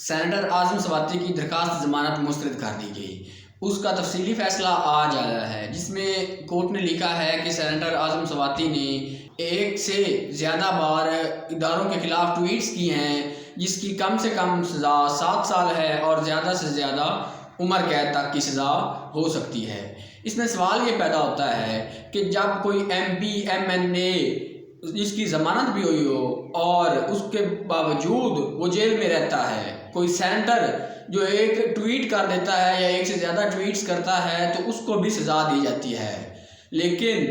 Senator اعظم سواتی کی درخواست ضمانت مسترد کر دی گئی۔ اس کا تفصیلی فیصلہ آج آیا ہے، جس میں کورٹ نے لکھا ہے کہ سینیٹر اعظم سواتی نے ایک سے زیادہ بار اداروں کے خلاف ٹویٹس کی ہیں، جس کی کم سے کم سزا 7 سال ہے اور زیادہ سے زیادہ عمر قید تک کی سزا ہو سکتی ہے۔ اس میں سوال یہ پیدا ہوتا ہے کہ جب کوئی ایم پی ایم این اے جس کی ضمانت بھی ہوئی ہو اور اس کے باوجود وہ جیل میں رہتا ہے، کوئی سینیٹر جو ایک ٹویٹ کر دیتا ہے یا ایک سے زیادہ ٹویٹس کرتا ہے تو اس کو بھی سزا دی جاتی ہے، لیکن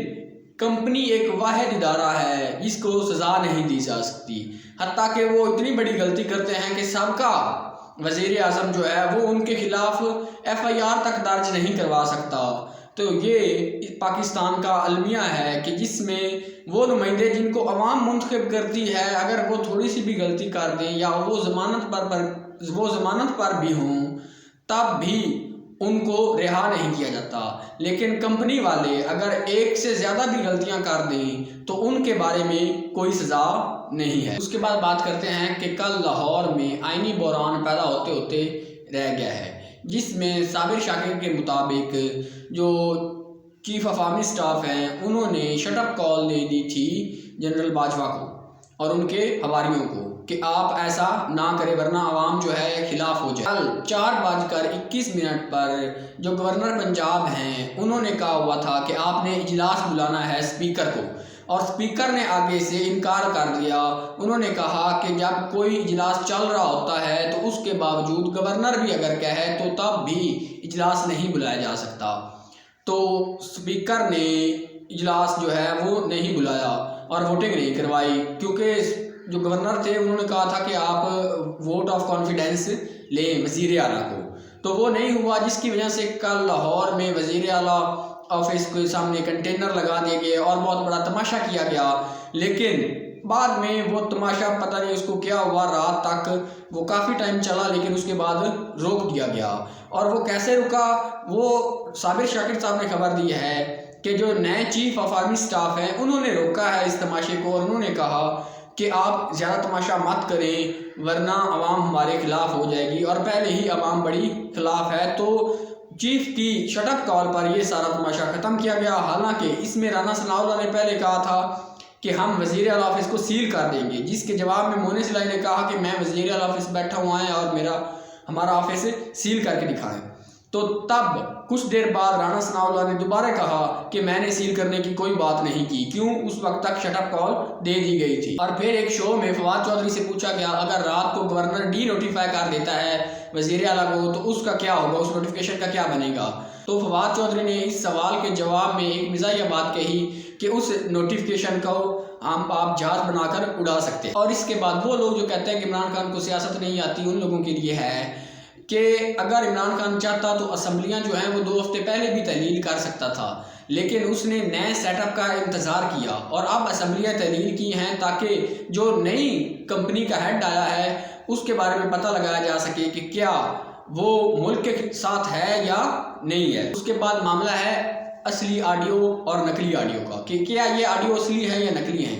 کمپنی ایک واحد ادارہ ہے جس کو سزا نہیں دی جا سکتی، حتیٰ کہ وہ اتنی بڑی غلطی کرتے ہیں کہ سابقہ وزیر اعظم جو ہے وہ ان کے خلاف FIR تک درج نہیں کروا سکتا۔ تو یہ پاکستان کا المیہ ہے کہ جس میں وہ نمائندے جن کو عوام منتخب کرتی ہے، اگر وہ تھوڑی سی بھی غلطی کر دیں یا وہ ضمانت پر بھی ہوں، تب بھی ان کو رہا نہیں کیا جاتا، لیکن کمپنی والے اگر ایک سے زیادہ بھی غلطیاں کر دیں تو ان کے بارے میں کوئی سزا نہیں ہے۔ اس کے بعد بات کرتے ہیں کہ کل لاہور میں آئینی بحران پیدا ہوتے ہوتے رہ گیا ہے، جس میں صابر شاکر کے مطابق جو چیف آف آرمی سٹاف ہیں انہوں نے شٹ اپ کال دے دی تھی جنرل باجوہ کو اور ان کے حواریوں کو کہ آپ ایسا نہ کرے ورنہ عوام جو ہے خلاف ہو جائے۔ کل 4:21 پر جو گورنر پنجاب ہیں انہوں نے کہا ہوا تھا کہ آپ نے اجلاس بلانا ہے اسپیکر کو، اور اسپیکر نے آگے سے انکار کر دیا۔ انہوں نے کہا کہ جب کوئی اجلاس چل رہا ہوتا ہے تو اس کے باوجود گورنر بھی اگر کہے تو تب بھی اجلاس نہیں بلایا جا سکتا۔ تو اسپیکر نے اجلاس جو ہے وہ نہیں بلایا اور ووٹنگ نہیں کروائی، کیونکہ جو گورنر تھے انہوں نے کہا تھا کہ آپ ووٹ آف کانفیڈنس لیں وزیر اعلیٰ کو، تو وہ نہیں ہوا، جس کی وجہ سے کل لاہور میں وزیر اعلیٰ آفس کے سامنے کنٹینر لگا دیے گئے اور بہت بڑا تماشا کیا گیا، لیکن بعد میں وہ تماشا پتہ نہیں اس کو کیا ہوا، رات تک وہ کافی ٹائم چلا لیکن اس کے بعد روک دیا گیا۔ اور وہ کیسے رکا، وہ صابر شاکر صاحب نے خبر دی ہے کہ جو نئے چیف آف آرمی سٹاف ہیں انہوں نے روکا ہے اس تماشے کو، اور انہوں نے کہا کہ آپ زیادہ تماشا مت کریں ورنہ عوام ہمارے خلاف ہو جائے گی، اور پہلے ہی عوام بڑی خلاف ہے۔ تو چیف کی شٹ اپ کال پر یہ سارا تماشا ختم کیا گیا، حالانکہ اس میں رانا ثناء اللہ نے پہلے کہا تھا کہ ہم وزیر اعلیٰ آفس کو سیل کر دیں گے، جس کے جواب میں مونس الہی نے کہا کہ میں وزیر اعلیٰ آفس بیٹھا ہوا ہے اور ہمارا آفس سیل کر کے دکھائیں۔ تو تب کچھ دیر بعد رانا ثناء اللہ نے دوبارہ کہا کہ میں نے سیل کرنے کی کوئی بات نہیں کی، کیوں اس وقت تک شٹ اپ کال دے دی گئی تھی۔ اور پھر ایک شو میں فواد چودھری سے پوچھا گیا اگر رات کو گورنر ڈی نوٹیفائی کر دیتا ہے وزیر اعلیٰ کو تو اس کا کیا ہوگا، اس نوٹیفیکیشن کا کیا بنے گا؟ تو فواد چودھری نے اس سوال کے جواب میں ایک مزاحیہ بات کہی کہ اس نوٹیفیکیشن کو آپ جہاز بنا کر اڑا سکتے ہیں۔ اور اس کے بعد وہ لوگ جو کہتے ہیں کہ عمران خان کو سیاست نہیں آتی، ان لوگوں کے لیے ہے کہ اگر عمران خان چاہتا تو اسمبلیاں جو ہیں وہ 2 ہفتے پہلے بھی تحلیل کر سکتا تھا، لیکن اس نے نئے سیٹ اپ کا انتظار کیا اور اب اسمبلیاں تحلیل کی ہیں تاکہ جو نئی کمپنی کا ہیڈ آیا ہے اس کے بارے میں پتہ لگایا جا سکے کہ کیا وہ ملک کے ساتھ ہے یا نہیں ہے۔ اس کے بعد معاملہ ہے اصلی آڈیو اور نقلی آڈیو کا کہ کیا یہ آڈیو اصلی ہے یا نقلی ہیں۔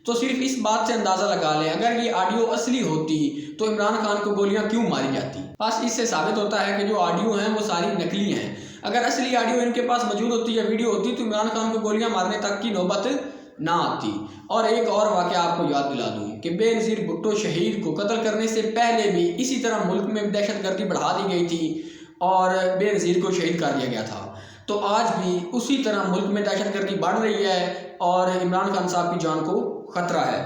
تو صرف اس بات سے اندازہ لگا لیں اگر یہ آڈیو اصلی ہوتی تو عمران خان کو گولیاں کیوں ماری جاتی؟ بس اس سے ثابت ہوتا ہے کہ جو آڈیو ہیں وہ ساری نقلی ہیں۔ اگر اصلی آڈیو ان کے پاس موجود ہوتی یا ویڈیو ہوتی تو عمران خان کو گولیاں مارنے تک کی نوبت نہ آتی۔ اور ایک اور واقعہ آپ کو یاد دلا دوں کہ بے نظیر بھٹو شہید کو قتل کرنے سے پہلے بھی اسی طرح ملک میں دہشت گردی بڑھا دی گئی تھی اور بے نظیر کو شہید کر دیا گیا تھا، تو آج بھی اسی طرح ملک میں دہشت گردی بڑھ رہی ہے اور عمران خان صاحب کی جان کو خطرہ ہے۔